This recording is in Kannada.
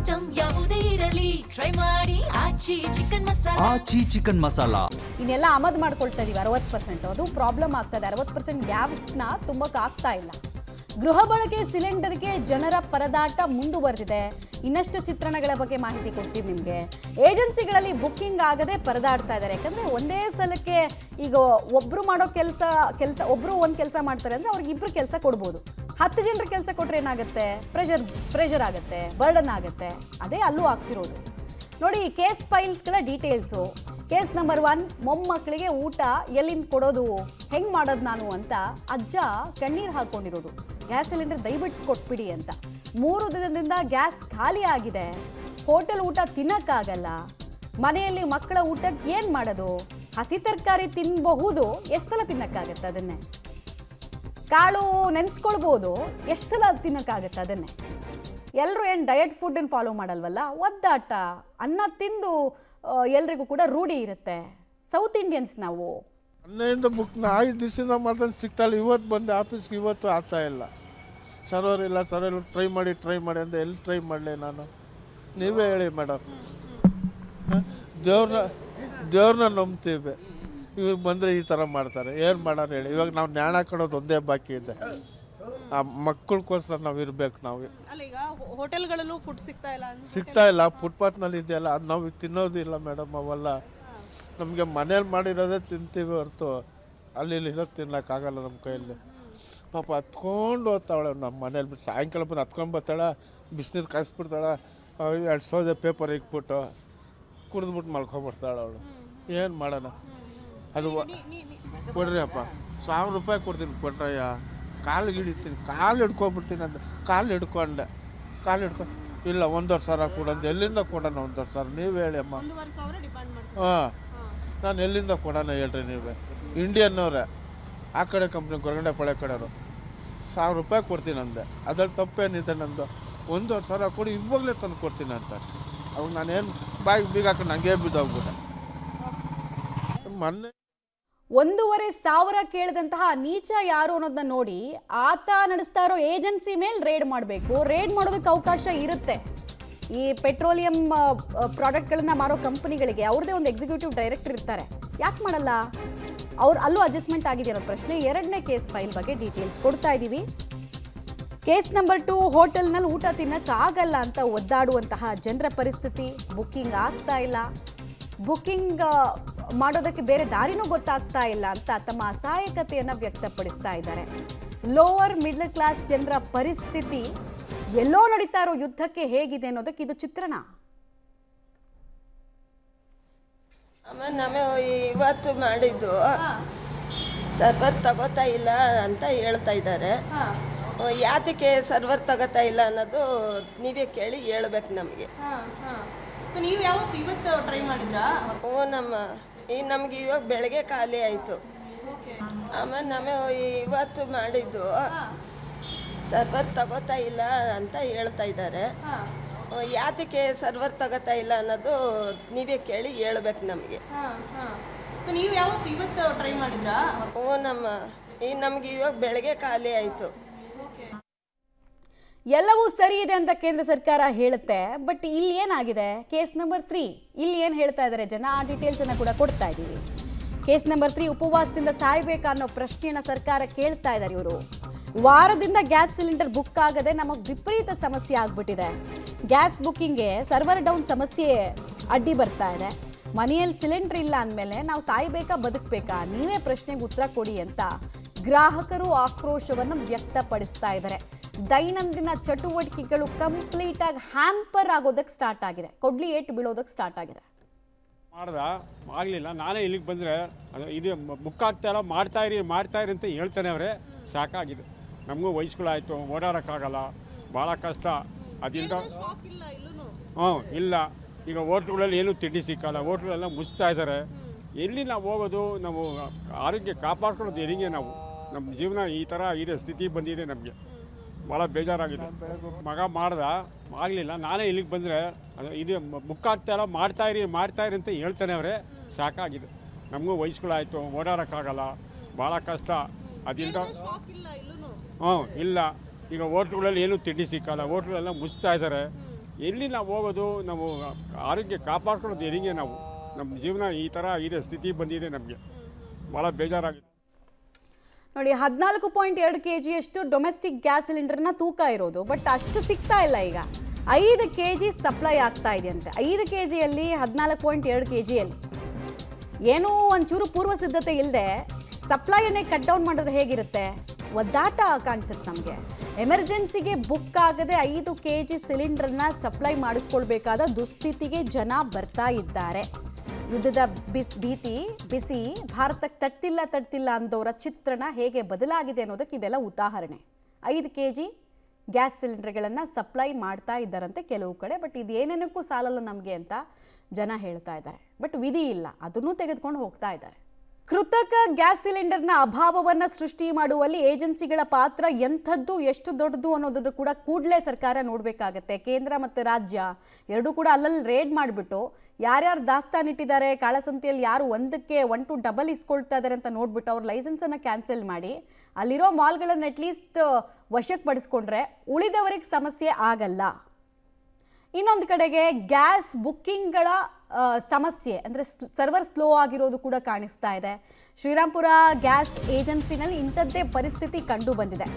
ಐಟಂ ಯಾವುದೇ ಇರಲಿ ಟ್ರೈ ಮಾಡಿ ಆಚಿ ಚಿಕನ್ ಮಸಾಲಾ. ಇನ್ನೆಲ್ಲ ಆಮದು ಮಾಡ್ಕೊಳ್ತಾ ಇದೀವಿ 60%. ಅದು ಪ್ರಾಬ್ಲಮ್ ಆಗ್ತದೆ. 60% ಗ್ಯಾಪ್ನ ತುಂಬಕ್ಕೆ ಆಗ್ತಾ ಇಲ್ಲ. ಗೃಹ ಬಳಕೆ ಸಿಲಿಂಡರ್ಗೆ ಜನರ ಪರದಾಟ ಮುಂದುವರೆದಿದೆ. ಇನ್ನಷ್ಟು ಚಿತ್ರಣಗಳ ಬಗ್ಗೆ ಮಾಹಿತಿ ಕೊಡ್ತೀವಿ ನಿಮಗೆ. ಏಜೆನ್ಸಿಗಳಲ್ಲಿ ಬುಕ್ಕಿಂಗ್ ಆಗದೆ ಪರದಾಡ್ತಾ ಇದ್ದಾರೆ. ಯಾಕಂದರೆ ಒಂದೇ ಸಲಕ್ಕೆ ಈಗ ಒಬ್ಬರು ಮಾಡೋ ಕೆಲಸ ಒಬ್ಬರು ಒಂದು ಕೆಲಸ ಮಾಡ್ತಾರೆ ಅಂದರೆ ಅವ್ರಿಗೆ ಇಬ್ಬರು ಕೆಲಸ ಕೊಡ್ಬೋದು. 10 ಜನರ ಕೆಲಸ ಕೊಟ್ಟರೆ ಏನಾಗುತ್ತೆ? ಪ್ರೆಷರ್ ಆಗುತ್ತೆ, ಬರ್ಡನ್ ಆಗುತ್ತೆ. ಅದೇ ಅಲ್ಲೂ ಆಗ್ತಿರೋದು. ನೋಡಿ, ಕೇಸ್ ಫೈಲ್ಸ್ಗಳ ಡೀಟೇಲ್ಸು. ಕೇಸ್ ನಂಬರ್ 1, ಮೊಮ್ಮಕ್ಕಳಿಗೆ ಊಟ ಎಲ್ಲಿಂದ ಕೊಡೋದು, ಹೆಂಗೆ ಮಾಡೋದು ನಾನು ಅಂತ ಅಜ್ಜ ಕಣ್ಣೀರು ಹಾಕ್ಕೊಂಡಿರೋದು. ಗ್ಯಾಸ್ ಸಿಲಿಂಡರ್ ದಯವಿಟ್ಟು ಕೊಟ್ಬಿಡಿ ಅಂತ. 3 ದಿನದಿಂದ ಗ್ಯಾಸ್ ಖಾಲಿ ಆಗಿದೆ. ಹೋಟೆಲ್ ಊಟ ತಿನ್ನೋಕ್ಕಾಗಲ್ಲ. ಮನೆಯಲ್ಲಿ ಮಕ್ಕಳ ಊಟಕ್ಕೆ ಏನು ಮಾಡೋದು? ಹಸಿ ತರಕಾರಿ ತಿನ್ನಬಹುದು, ಎಷ್ಟು ಸಲ ತಿನ್ನೋಕ್ಕಾಗತ್ತೆ ಅದನ್ನೇ? ಕಾಳು ನೆನೆಸ್ಕೊಳ್ಬೋದು, ಎಷ್ಟು ಸಲ ತಿನ್ನೋಕ್ಕಾಗತ್ತೆ ಅದನ್ನೇ? ಎಲ್ಲರೂ ಏನು ಡಯಟ್ ಫುಡ್ಡನ್ನು ಫಾಲೋ ಮಾಡಲ್ವಲ್ಲ. ಒದ್ದಾಟ, ಅನ್ನ ತಿಂದು ಎಲ್ರಿಗೂ ಕೂಡ ರೂಢಿ ಇರುತ್ತೆ. ಸೌತ್ ಇಂಡಿಯನ್ಸ್ ನಾವು. ಮೊನ್ನೆಯಿಂದ ಬುಕ್ 5 ದಿವಸದಿಂದ ಮಾಡ್ತಾನೆ ಸಿಗ್ತಾಯಿಲ್ಲ. ಇವತ್ತು ಬಂದೆ ಆಫೀಸ್ಗೆ, ಇವತ್ತು ಆಗ್ತಾ ಇಲ್ಲ. ಸರ್ವರ್ ಇಲ್ಲ ಟ್ರೈ ಮಾಡಿ ಅಂತ ಎಲ್ಲಿ ಟ್ರೈ ಮಾಡಲಿ ನಾನು? ನೀವೇ ಹೇಳಿ ಮೇಡಮ್. ದೇವ್ರನ್ನ ನಂಬ್ತೀವಿ, ಇವ್ರು ಬಂದರೆ ಈ ಥರ ಮಾಡ್ತಾರೆ. ಏನು ಮಾಡೋರು ಹೇಳಿ? ಇವಾಗ ನಾವು ನ್ಯಾಣ ಹಾಕೊಳೋದು ಒಂದೇ ಬಾಕಿ ಇದೆ. ಆ ಮಕ್ಕಳಿಗೋಸ್ಕರ ನಾವು ಇರಬೇಕು. ನಾವು ಈಗ ಹೋಟೆಲ್ಗಳಲ್ಲೂ ಫುಡ್ ಸಿಗ್ತಾ ಇಲ್ಲ. ಫುಟ್ಪಾತ್ನಲ್ಲಿ ಇದೆಯಲ್ಲ, ಅದು ನಾವು ತಿನ್ನೋದಿಲ್ಲ ಮೇಡಮ್. ಅವೆಲ್ಲ ನಮಗೆ ಮನೇಲಿ ಮಾಡಿರೋದೇ ತಿಂತೀವಿ ಹೊರತು ಅಲ್ಲಿ ಇರೋದು ತಿನ್ನೋಕ್ಕಾಗಲ್ಲ ನಮ್ಮ ಕೈಯಲ್ಲಿ. ಪಾಪ ಹತ್ಕೊಂಡು ಹೋಗ್ತಾವಳೆ ನಮ್ಮ ಮನೇಲಿ. ಸಾಯಂಕಾಲ ಬಂದು ಹತ್ಕೊಂಡು ಬರ್ತಾಳೆ, ಬಿಸಿನೀರು ಕಾಯಿಸ್ಬಿಡ್ತಾಳೆ, 2 ಸೌದೆ ಪೇಪರ್ ಇಕ್ಬಿಟ್ಟು ಕುಡಿದ್ಬಿಟ್ಟು ಮಲ್ಕೊಂಡ್ಬಿಡ್ತಾಳೆ ಅವಳು. ಏನು ಮಾಡೋಣ? ಅದು ಕೊಡ್ರಿ ಅಪ್ಪ, 1000 ರೂಪಾಯಿ ಕೊಡ್ತೀನಿ ಕೊಟ್ರಯ್ಯ. ಕಾಲಿಗೆ ಹಿಡಿತೀನಿ, ಕಾಲು ಹಿಡ್ಕೊಂಡ್ಬಿಡ್ತೀನಿ ಅಂತ. ಕಾಲು ಹಿಡ್ಕೊಂಡು ಇಲ್ಲ 1,500 ಕೊಡಂತ. ಎಲ್ಲಿಂದ ಕೊಡೋಣ 1,500? ನೀವು ಹೇಳಿ ಅಮ್ಮ. ಹಾಂ, ನಾನು ಎಲ್ಲಿಂದ ಕೊಡೋಣ ಹೇಳ್ರಿ ನೀವೇ? ಇಂಡಿಯನ್ನವ್ರೆ, ಆ ಕಡೆ ಕಂಪ್ನಿ ಹೊರಗಡೆ ಪಳೆ ಕಡೆಯವರು. 1000 ರೂಪಾಯಿ ಕೊಡ್ತೀನಿ ಅಂದೆ. ಅದ್ರಲ್ಲಿ ತಪ್ಪೇನಿದೆ ನಂದು? 1,500 ಕೊಡಿ, ಇವಾಗಲೇ ತಂದು ಕೊಡ್ತೀನಿ ಅಂತ. ಅವಾಗ ನಾನೇನು ಬಾಯಿಗೆ ಬೀಗ ಹಾಕೊಂಡು ಹಂಗೆ ಬಿದ್ದೋಗ್ಬಿಟ್ಟೆ. ಮೊನ್ನೆ 1,500 ಕೇಳಿದಂತಹ ನೀಚ ಯಾರು ಅನ್ನೋದನ್ನ ನೋಡಿ ಆತ ನಡೆಸ್ತಾ ಇರೋ ಏಜೆನ್ಸಿ ಮೇಲೆ ರೇಡ್ ಮಾಡಬೇಕು. ರೇಡ್ ಮಾಡೋದಕ್ಕೆ ಅವಕಾಶ ಇರುತ್ತೆ. ಈ ಪೆಟ್ರೋಲಿಯಂ ಪ್ರಾಡಕ್ಟ್ಗಳನ್ನ ಮಾರೋ ಕಂಪನಿಗಳಿಗೆ ಅವ್ರದ್ದೇ ಒಂದು ಎಕ್ಸಿಕ್ಯೂಟಿವ್ ಡೈರೆಕ್ಟರ್ ಇರ್ತಾರೆ. ಯಾಕೆ ಮಾಡಲ್ಲ? ಅಲ್ಲೂ ಅಡ್ಜಸ್ಟ್ಮೆಂಟ್ ಆಗಿದೆ ಅನ್ನೋ ಪ್ರಶ್ನೆ. 2ನೇ ಕೇಸ್ ಫೈಲ್ ಬಗ್ಗೆ ಡೀಟೇಲ್ಸ್ ಕೊಡ್ತಾ ಇದ್ದೀವಿ. ಕೇಸ್ ನಂಬರ್ 2, ಹೋಟೆಲ್ನಲ್ಲಿ ಊಟ ತಿನ್ನೋಕ್ಕಾಗಲ್ಲ ಅಂತ ಒದ್ದಾಡುವಂತಹ ಜನರ ಪರಿಸ್ಥಿತಿ. ಬುಕ್ಕಿಂಗ್ ಆಗ್ತಾ ಇಲ್ಲ. ಬುಕ್ಕಿಂಗ್ ಮಾಡೋದಕ್ಕೆ ಬೇರೆ ದಾರಿನೂ ಗೊತ್ತಾಗ್ತಾ ಇಲ್ಲ ಅಂತ ತಮ್ಮ ಅಸಹಾಯಕತೆಯನ್ನು ವ್ಯಕ್ತಪಡಿಸ್ತಾ ಇದ್ದಾರೆ. ಲೋವರ್ ಮಿಡ್ಲ್ ಕ್ಲಾಸ್ ಜನರ ಪರಿಸ್ಥಿತಿ ಎಲ್ಲೋ ನಡೀತಾ ಇರೋ ಯುದ್ಧಕ್ಕೆ ಹೇಗಿದೆ ಅನ್ನೋದಕ್ಕೆ ಇದು ಚಿತ್ರಣ. ಇವತ್ತು ಮಾಡಿದ್ದು ಸರ್ವರ್ ತಗೋತಾ ಇಲ್ಲ ಅಂತ ಹೇಳ್ತಾ ಇದ್ದಾರೆ. ಯಾತಕ್ಕೆ ಸರ್ವರ್ ತಗೋತಾ ಇಲ್ಲ ಅನ್ನೋದು ನೀವೇ ಕೇಳಿ ಹೇಳ್ಬೇಕು ನಮಗೆ. ನೀವು ಯಾವತ್ತು ಇವತ್ತು ಟ್ರೈ ಮಾಡಿದ್ರಾ? ನಮ್ಗೆ ಇವಾಗ ಬೆಳಗ್ಗೆ ಖಾಲಿ ಆಯಿತು. ಆಮೇಲೆ ಇವತ್ತು ಮಾಡಿದ್ದು ಸರ್ವರ್ ತಗೋತಾ ಇಲ್ಲ ಅಂತ ಹೇಳ್ತಾ ಇದ್ದಾರೆ. ಯಾತಕ್ಕೆ ಸರ್ವರ್ ತಗೋತಾ ಇಲ್ಲ ಅನ್ನೋದು ನೀವೇ ಕೇಳಿ ಹೇಳ್ಬೇಕು ನಮಗೆ. ನೀವು ಯಾವತ್ತು ಇವತ್ತು ಟ್ರೈ ಮಾಡಿದ್ರಾ? ನಮ್ಗೆ ಇವಾಗ ಬೆಳಗ್ಗೆ ಖಾಲಿ ಆಯಿತು. ಎಲ್ಲವೂ ಸರಿ ಇದೆ ಅಂತ ಕೇಂದ್ರ ಸರ್ಕಾರ ಹೇಳುತ್ತೆ. ಬಟ್ ಇಲ್ಲಿ ಏನಾಗಿದೆ? ಕೇಸ್ ನಂಬರ್ 3 ಇಲ್ಲಿ ಏನು ಹೇಳ್ತಾ ಇದ್ದಾರೆ ಜನ, ಆ ಡೀಟೇಲ್ಸನ್ನು ಕೂಡ ಕೊಡ್ತಾ ಇದ್ದೀವಿ. ಕೇಸ್ ನಂಬರ್ 3, ಉಪವಾಸದಿಂದ ಸಾಯ್ಬೇಕಾ ಅನ್ನೋ ಪ್ರಶ್ನೆಯನ್ನು ಸರ್ಕಾರ ಕೇಳ್ತಾ ಇದ್ದಾರೆ ಇವರು. ವಾರದಿಂದ ಗ್ಯಾಸ್ ಸಿಲಿಂಡರ್ ಬುಕ್ ಆಗದೆ ನಮಗೆ ವಿಪರೀತ ಸಮಸ್ಯೆ ಆಗ್ಬಿಟ್ಟಿದೆ. ಗ್ಯಾಸ್ ಬುಕ್ಕಿಂಗ್ಗೆ ಸರ್ವರ್ ಡೌನ್ ಸಮಸ್ಯೆ ಅಡ್ಡಿ ಬರ್ತಾ ಇದೆ. ಮನೆಯಲ್ಲಿ ಸಿಲಿಂಡರ್ ಇಲ್ಲ ಅಂದಮೇಲೆ ನಾವು ಸಾಯ್ಬೇಕಾ ಬದುಕಬೇಕಾ? ನೀವೇ ಪ್ರಶ್ನೆಗೆ ಉತ್ತರ ಕೊಡಿ ಅಂತ ಗ್ರಾಹಕರು ಆಕ್ರೋಶವನ್ನು ವ್ಯಕ್ತಪಡಿಸ್ತಾ ಇದ್ದಾರೆ. ದೈನಂದಿನ ಚಟುವಟಿಕೆಗಳು ಕಂಪ್ಲೀಟ್ ಆಗಿ ಹ್ಯಾಂಪರ್ ಆಗೋದಕ್ಕೆ ಸ್ಟಾರ್ಟ್ ಆಗಿದೆ. ಕೊಡ್ಲಿ ಏಟು ಬೀಳೋದಕ್ಕೆ ಸ್ಟಾರ್ಟ್ ಆಗಿದೆ. ಆಗಲಿಲ್ಲ, ನಾನೇ ಇಲ್ಲಿಗೆ ಬಂದರೆ ಇದು ಬುಕ್ ಆಗ್ತಾಯಿಲ್ಲ, ಮಾಡ್ತಾಯಿರಿ ಅಂತ ಹೇಳ್ತಾನೆ ಅವರೇ. ಸಾಕಾಗಿದೆ. ನಮಗೂ ವಯಸ್ಸುಗಳಾಯಿತು, ಓಡಾಡೋಕ್ಕಾಗಲ್ಲ, ಭಾಳ ಕಷ್ಟ. ಅದಿಲ್ಲ ಇಲ್ಲ. ಈಗ ಹೋಟ್ಲುಗಳಲ್ಲಿ ಏನೂ ತಿಂಡಿ ಸಿಕ್ಕಲ್ಲ, ಹೋಟ್ಲೆಲ್ಲ ಮುಚ್ತಾ ಇದ್ದಾರೆ. ಎಲ್ಲಿ ನಾವು ಹೋಗೋದು? ನಾವು ಆರೋಗ್ಯ ಕಾಪಾಡ್ಕೊಳ್ಳೋದು ಹೆಂಗೆ? ನಾವು ನಮ್ಮ ಜೀವನ ಈ ಥರ ಇದೆ, ಸ್ಥಿತಿ ಬಂದಿದೆ. ನಮಗೆ ಭಾಳ ಬೇಜಾರಾಗಿದೆ. ಮಗ ಆಗಲಿಲ್ಲ, ನಾನೇ ಇಲ್ಲಿಗೆ ಬಂದರೆ ಇದು ಬುಕ್ ಆಗ್ತಾಯಿಲ್ಲ, ಮಾಡ್ತಾಯಿರಿ ಅಂತ ಹೇಳ್ತಾನೆ ಅವರೇ. ಸಾಕಾಗಿದೆ. ನಮಗೂ ವಯಸ್ಸುಗಳಾಯಿತು, ಓಡಾಡೋಕ್ಕಾಗಲ್ಲ, ಭಾಳ ಕಷ್ಟ. ಅದಿಲ್ಲ ಇಲ್ಲ. ಈಗ ಹೋಟ್ಲುಗಳಲ್ಲಿ ಏನೂ ತಿಂಡಿ ಸಿಕ್ಕಲ್ಲ, ಹೋಟ್ಲೆಲ್ಲ ಮುಚ್ತಾ ಇದ್ದಾರೆ. ಎಲ್ಲಿ ನಾವು ಹೋಗೋದು, ನಾವು ಆರೋಗ್ಯ ಕಾಪಾಡ್ಕೊಳ್ಳೋದು ಹೆರಿಗೆ ನಾವು? ನಮ್ಮ ಜೀವನ ಈ ಥರ ಇದೆ, ಸ್ಥಿತಿ ಬಂದಿದೆ, ನಮಗೆ ಭಾಳ ಬೇಜಾರಾಗಿದೆ. ನೋಡಿ 14.2 kg ಡೊಮೆಸ್ಟಿಕ್ ಗ್ಯಾಸ್ ಸಿಲಿಂಡರ್ನ ತೂಕ ಇರೋದು, ಬಟ್ ಅಷ್ಟು ಸಿಗ್ತಾ ಇಲ್ಲ. ಈಗ 5 kg ಸಪ್ಲೈ ಆಗ್ತಾ ಇದೆಯಂತೆ. 5 kgಯಲ್ಲಿ 14.2 kgಯಲ್ಲಿ ಏನೂ ಒಂಚೂರು ಪೂರ್ವ ಸಿದ್ಧತೆ ಇಲ್ಲದೆ ಸಪ್ಲೈಯನ್ನೇ ಕಟ್ ಡೌನ್ ಮಾಡಿದ್ರೆ ಹೇಗಿರುತ್ತೆ? ಒದ್ದಾಟ ಕಾಣಿಸುತ್ತೆ ನಮಗೆ. ಎಮರ್ಜೆನ್ಸಿಗೆ ಬುಕ್ ಆಗದೆ 5 kg ಸಿಲಿಂಡರ್ನ ಸಪ್ಲೈ ಮಾಡಿಸ್ಕೊಳ್ಬೇಕಾದ ದುಸ್ಥಿತಿಗೆ ಜನ ಬರ್ತಾ ಇದ್ದಾರೆ. ಯುದ್ಧದ ಬಿಸಿ ಭಾರತಕ್ಕೆ ತಟ್ಟಿಲ್ಲ ಅಂದವರ ಚಿತ್ರಣ ಹೇಗೆ ಬದಲಾಗಿದೆ ಅನ್ನೋದಕ್ಕೆ ಇದೆಲ್ಲ ಉದಾಹರಣೆ. 5 kg ಗ್ಯಾಸ್ ಸಿಲಿಂಡರ್ಗಳನ್ನು ಸಪ್ಲೈ ಮಾಡ್ತಾ ಇದ್ದಾರಂತೆ ಕೆಲವು ಕಡೆ. ಬಟ್ ಇದು ಏನೇನಕ್ಕೂ ಸಾಲಲ್ಲ ನಮಗೆ ಅಂತ ಜನ ಹೇಳ್ತಾ ಇದ್ದಾರೆ. ಬಟ್ ವಿಧಿ ಇಲ್ಲ, ಅದನ್ನೂ ತೆಗೆದುಕೊಂಡು ಹೋಗ್ತಾ ಇದ್ದಾರೆ. ಕೃತಕ ಗ್ಯಾಸ್ ಸಿಲಿಂಡರ್ನ ಅಭಾವವನ್ನು ಸೃಷ್ಟಿ ಮಾಡುವಲ್ಲಿ ಏಜೆನ್ಸಿಗಳ ಪಾತ್ರ ಎಂಥದ್ದು, ಎಷ್ಟು ದೊಡ್ಡದು ಅನ್ನೋದನ್ನು ಕೂಡ ಕೂಡಲೇ ಸರ್ಕಾರ ನೋಡಬೇಕಾಗತ್ತೆ. ಕೇಂದ್ರ ಮತ್ತು ರಾಜ್ಯ ಎರಡೂ ಕೂಡ ಅಲ್ಲಲ್ಲಿ ರೇಡ್ ಮಾಡಿಬಿಟ್ಟು ಯಾರ್ಯಾರು ದಾಸ್ತಾನಿಟ್ಟಿದ್ದಾರೆ, ಕಾಳಸಂತೆಯಲ್ಲಿ ಯಾರು 1 to ಡಬಲ್ ಇಸ್ಕೊಳ್ತಾ ಇದ್ದಾರೆ ಅಂತ ನೋಡ್ಬಿಟ್ಟು ಅವ್ರ ಲೈಸೆನ್ಸನ್ನು ಕ್ಯಾನ್ಸಲ್ ಮಾಡಿ ಅಲ್ಲಿರೋ ಮಾಲ್ಗಳನ್ನು ಅಟ್ಲೀಸ್ಟ್ ವಶಕ್ಕೆ ಪಡಿಸ್ಕೊಂಡ್ರೆ ಉಳಿದವರಿಗೆ ಸಮಸ್ಯೆ ಆಗಲ್ಲ. ಇನ್ನೊಂದು ಕಡೆಗೆ ಗ್ಯಾಸ್ ಬುಕ್ಕಿಂಗ್ಗಳ ಸಮಸ್ಯೆ ಅಂದರೆ ಸರ್ವರ್ ಸ್ಲೋ ಆಗಿರೋದು ಕೂಡ ಕಾಣಿಸ್ತಾ ಇದೆ. ಶ್ರೀರಾಂಪುರ ಗ್ಯಾಸ್ ಏಜೆನ್ಸಿನಲ್ಲಿ ಇಂಥದ್ದೇ ಪರಿಸ್ಥಿತಿ ಕಂಡು ಬಂದಿದೆ.